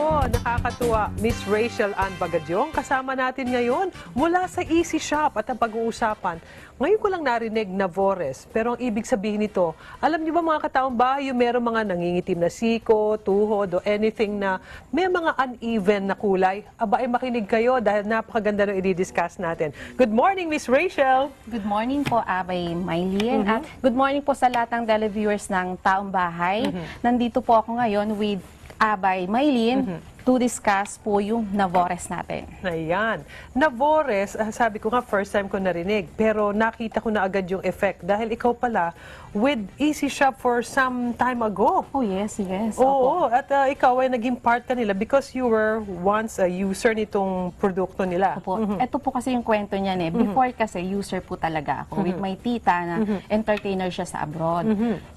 Nako, nakakatuwa. Miss Rachel Ann Bagadyong, kasama natin ngayon mula sa Easy Shop at ang pag-uusapan. Ngayon ko lang narinig Navores, pero ang ibig sabihin nito, alam niyo ba mga kataong bahay, yung meron mga nangingitim na siko, tuhod o anything na may mga uneven na kulay? Aba, ay makinig kayo dahil napakaganda ng i-discuss natin. Good morning, Miss Rachel! Good morning po, Abay Maylene. At good morning po sa lahat ng televiewers ng Taong Bahay. Nandito po ako ngayon with Abay Maylene to discuss po yung Navores natin. Ayan. Navores, sabi ko nga, first time ko narinig. Pero nakita ko na agad yung effect dahil ikaw pala with Easy Shop for some time ago. Oh, yes, yes. Oo, at ikaw ay naging part ka nila because you were once a user nitong produkto nila. Opo. Ito po kasi yung kwento niyan eh. Before kasi, user po talaga ako with my tita na entertainer siya sa abroad.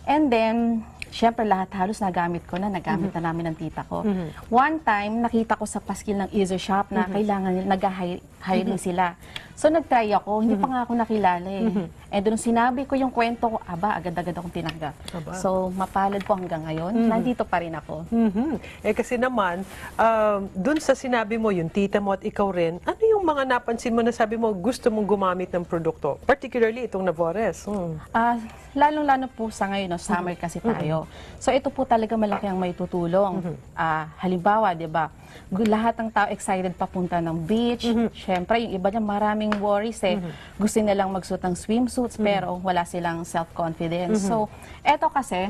And then, syempre lahat halos nagamit ko na, nagamit na namin ng tita ko. One time, nakita ko sa paskil ng Easy Shop na kailangan nila, nag-hiring sila. So nag-try ako, hindi pa nga ako nakilala eh. And doon sinabi ko yung kwento ko, aba, agad-agad akong tinanggap. So mapalad po hanggang ngayon, nandito pa rin ako. Eh kasi naman, dun sa sinabi mo, yung tita mo at ikaw rin, ano yung mga napansin mo na sabi mo gusto mong gumamit ng produkto? Particularly itong Navores. Lalong-lalo po sa ngayon, no, summer kasi tayo. So ito po talaga malaki ang may tutulong. Halimbawa, di ba, lahat ng tao excited papunta ng beach. Siyempre, yung iba niya maraming worries eh. Gusto nilang magsuot ng swimsuits pero wala silang self-confidence. So, eto kasi,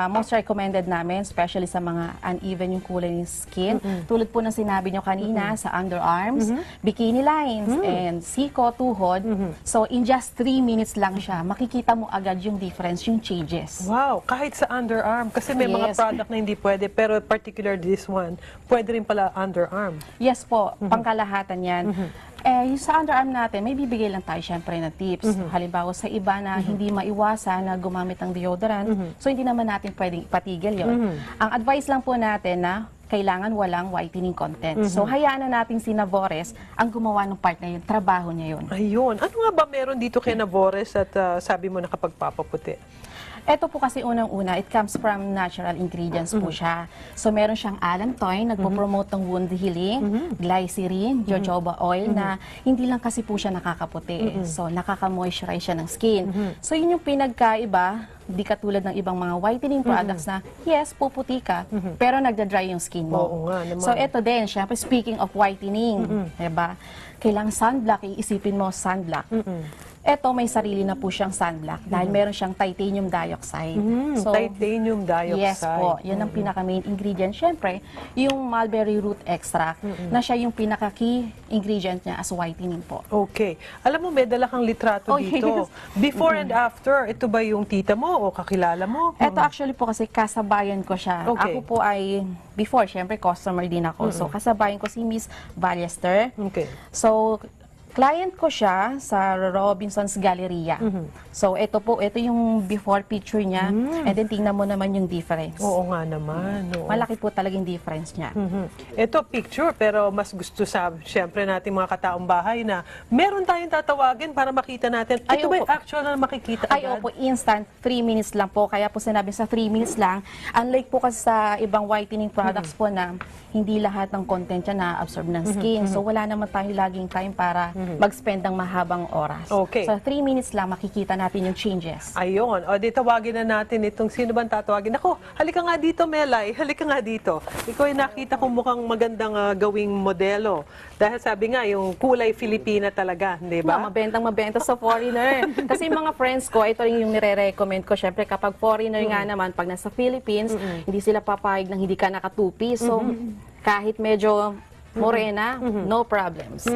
most recommended namin, especially sa mga uneven yung kulay ng skin. Tulad po ng sinabi nyo kanina sa underarms, bikini lines, and siko, tuhod. So, in just 3 minutes lang siya, makikita mo agad yung difference, yung changes. Wow, kahit sa underarm. Kasi may mga Yes. product na hindi pwede, pero particular this one, pwede rin pala underarm. Yes po, pangkalahatan yan. Yung sa underarm natin, may bibigay lang tayo syempre na tips. Halimbawa sa iba na hindi maiwasan na gumamit ng deodorant, so hindi naman natin pwedeng ipatigil yon. Ang advice lang po natin na kailangan walang whitening content. So hayaan na natin si Navores ang gumawa ng part na yun, trabaho niya yun. Ayun. Ano nga ba meron dito kay Navores at sabi mo nakapagpapaputi? Ito po kasi unang-una, it comes from natural ingredients po siya. So meron siyang allantoin, nagpo-promote ng wound healing, glycerin, jojoba oil na hindi lang kasi po siya nakakaputi. So nakaka-moisturize siya ng skin. So yun yung pinagkaiba, di katulad ng ibang mga whitening products na yes, puputi ka, pero nagda-dry yung skin mo. Oo nga naman. So ito din, syempre speaking of whitening, diba? Kailangan sunblock, iisipin mo sunblock. Ito, may sarili na po siyang sunblock dahil meron siyang titanium dioxide. Titanium dioxide. Yes po, yun ang pinaka-main ingredient. Siyempre, yung mulberry root extract na siya yung pinaka-key ingredient niya as whitening po. Okay. Alam mo, may dala kang litrato Oh, dito. yes. Before and after, ito ba yung tita mo o kakilala mo? Ito actually po kasi kasabayan ko siya. Okay. Ako po ay, before, siyempre customer din ako. So, kasabayan ko si Miss Ballester. Okay. So, client ko siya sa Robinson's Galleria. So, ito po, ito yung before picture niya. And then, tingnan mo naman yung difference. Oo nga naman. Oo. Malaki po talaga yung difference niya. Ito picture, pero mas gusto sa, siyempre natin mga kataong bahay na meron tayong tatawagin para makita natin. Ay, Ito ba opo. yung actual na makikita Ay, agad? opo, instant, 3 minutes lang po. Kaya po sinabi sa 3 minutes lang. Unlike po kasi sa ibang whitening products po na hindi lahat ng content niya na-absorb ng skin. So, wala naman tayong laging time para mag-spend ng mahabang oras. Okay. So, 3 minutes lang makikita natin yung changes. Ayun. O, di tawagin na natin itong sino bang tatawagin. Ako, halika nga dito, Melay. Halika nga dito. Ikaw ay nakita ko mukhang magandang gawing modelo. Dahil sabi nga, yung kulay Filipina talaga, di ba? Mabentang mabenta sa foreigner. Kasi yung mga friends ko, ito rin yung nire-recommend ko. Siyempre, kapag foreigner nga naman, pag nasa Philippines, hindi sila papayag ng hindi ka nakatupi. So, kahit medyo morena, no problems.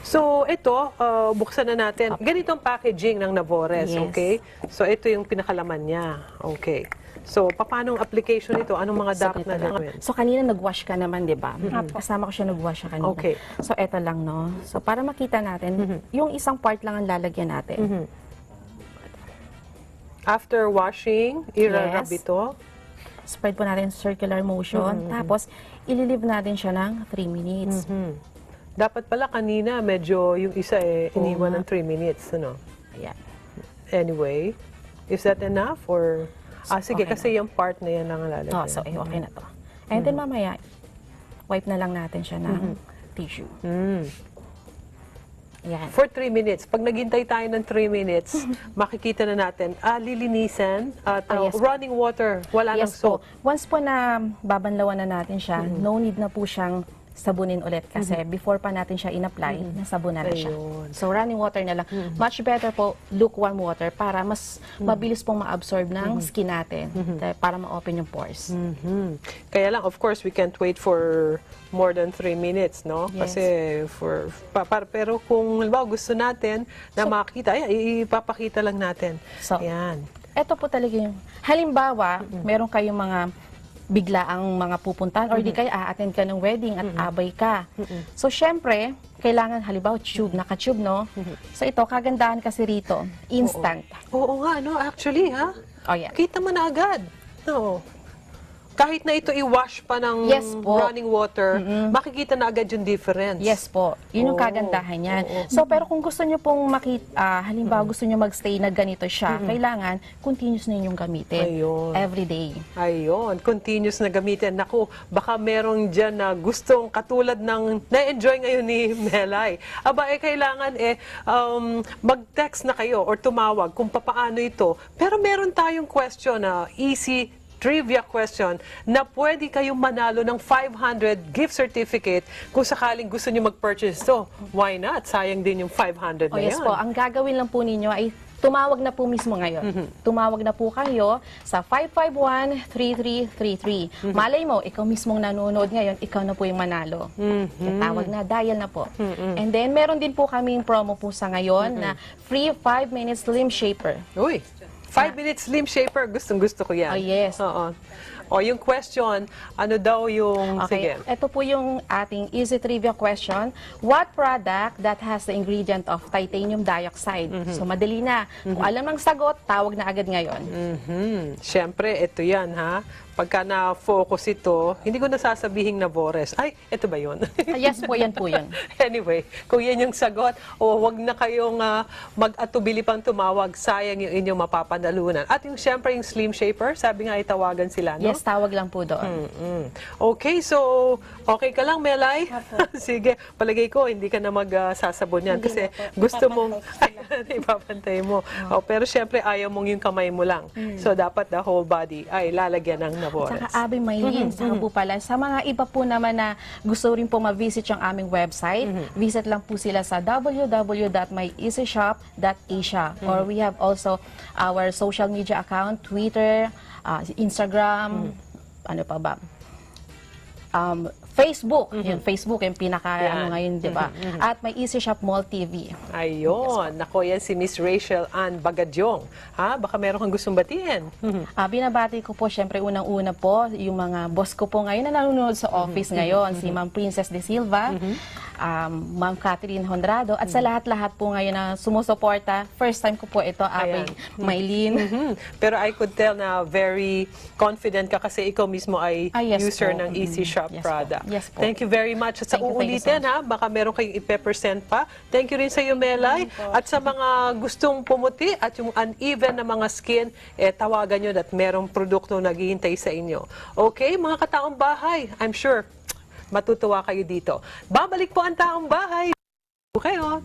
So, ito, buksan na natin. Ganito ang packaging ng Navores, Yes. okay? So, ito yung pinakalaman niya. Okay. So, paano ang application nito? Anong mga dapat na gawin? So, kanina nag-wash ka naman, di ba? Kasama ko siya nag-wash siya kanina. Okay. So, eto lang, no? So, para makita natin, yung isang part lang ang lalagyan natin. After washing, i-rub Yes. ito. Spread po natin circular motion. Tapos, ililive natin siya ng 3 minutes. Dapat pala kanina, medyo yung isa iniwan ng 3 minutes, ano? Ayan. Anyway, is that enough or... sige, Okay kasi yung part na yan ang lalagyan. So, okay na to. And then mamaya, wipe na lang natin siya ng tissue. Yan. For 3 minutes. Pag naghintay tayo ng 3 minutes, makikita na natin, lilinisan at Yes po. running water. Wala nang Yes po. soap. Once po na babanlawan na natin siya, no need na po siyang sabunin ulit kasi before pa natin siya in-apply, nasabunan na siya. Ayun. So running water na lang. Much better po lukewarm water para mas mabilis pong ma-absorb ng skin natin para ma-open yung pores. Kaya lang, of course, we can't wait for more than 3 minutes, no? Yes. Kasi pero kung halimbawa gusto natin na makita, ipapakita lang natin. So, Yan. Ito po talaga yung, halimbawa, meron kayong mga bigla ang mga pupuntahan or di kaya a-attend ka ng wedding at abay ka. So, syempre, kailangan halimbawa tube, naka-tube, no? So, ito, kagandahan kasi rito, instant. Oo nga, no? Actually, ha? Oh, yeah. Kita mo na agad. No. Kahit na ito i-wash pa ng Yes po. running water, makikita na agad yung difference. Yes po. Yun yung Oo. kagandahan niyan. Oo. So, pero kung gusto niyo pong makita, halimbawa gusto niyo magstay na ganito siya, kailangan continuous ninyong gamitin. Ayun. Every day. Ayun, continuous na gamitin. Naku, baka merong dyan na gustong katulad ng na-enjoy ngayon ni Melay. Aba, kailangan mag-text na kayo or tumawag kung papaano ito. Pero meron tayong question na easy trivia question na pwede kayong manalo ng 500 gift certificate kung sakaling gusto nyo mag-purchase. So, why not? Sayang din yung 500 na Oh, yes yan. po. Ang gagawin lang po ninyo ay tumawag na po mismo ngayon. Tumawag na po kayo sa 551-3333. Malay mo, ikaw mismong nanonood ngayon, ikaw na po yung manalo. Tawag na, dial na po. And then, meron din po kaming promo po sa ngayon na free 5-minute slim shaper. Uy, 5 minutes slim shaper. Gustong-gusto ko yan. Oh, yes. Oo. O, yung question, ano daw yung... Okay, Sige. ito po yung ating easy trivia question. What product that has the ingredient of titanium dioxide? So, madali na. Kung alam ng sagot, tawag na agad ngayon. Siyempre, ito yan, ha? Pagka na-focus ito, hindi ko nasasabihin na Bores. Ay, ito ba yun? Yes po, yan po yun. Anyway, kung yan yung sagot, wag na kayong mag-atubili pang tumawag, sayang yung inyong mapapanalunan. At yung siyempre yung slim shaper, sabi nga itawagan sila, no? Yes, tawag lang po doon. Okay, so okay ka lang, Melay? Sige, palagay ko hindi ka na magsasabon yan kasi gusto mong ipapantay mo. Oh, pero syempre ayaw mong yung kamay mo lang. So dapat the whole body ay lalagyan ng Nabores. Saka Abi Maylin, saka po pala, sa mga iba po naman na gusto rin po ma-visit yung aming website, visit lang po sila sa www.myeasyshop.asia or we have also our social media account, Twitter, Instagram, ano pa ba? Facebook, yung Facebook yung pinaka Yan. ano ngayon, 'di ba? At may Easy Shop Mall TV. Ayun, nako yan si Miss Rachel Ann Bagadyong. Ha, baka meron kang gustong batiin. Binabati ko po syempre unang-una po yung mga boss ko po ngayon na nanonood sa office ngayon, si Ma'am Princess De Silva, Ma'am Catherine Honrado, at sa lahat-lahat po ngayon na sumusuporta. First time ko po ito, Abi Maylin. Pero I could tell na very confident ka kasi ikaw mismo ay Yes user po. ng Easy Shop Yes po. product. Yes po. Thank you very much. At sa Thank you so uulitin, ha, baka meron kayong ipe-present pa. Thank you rin sa iyo, Melay. At sa mga gustong pumuti at yung uneven na mga skin, tawagan nyo at merong produkto naghihintay sa inyo. Okay, mga kataong bahay, I'm sure matutuwa kayo dito. Babalik po ang taong bahay. Kayo.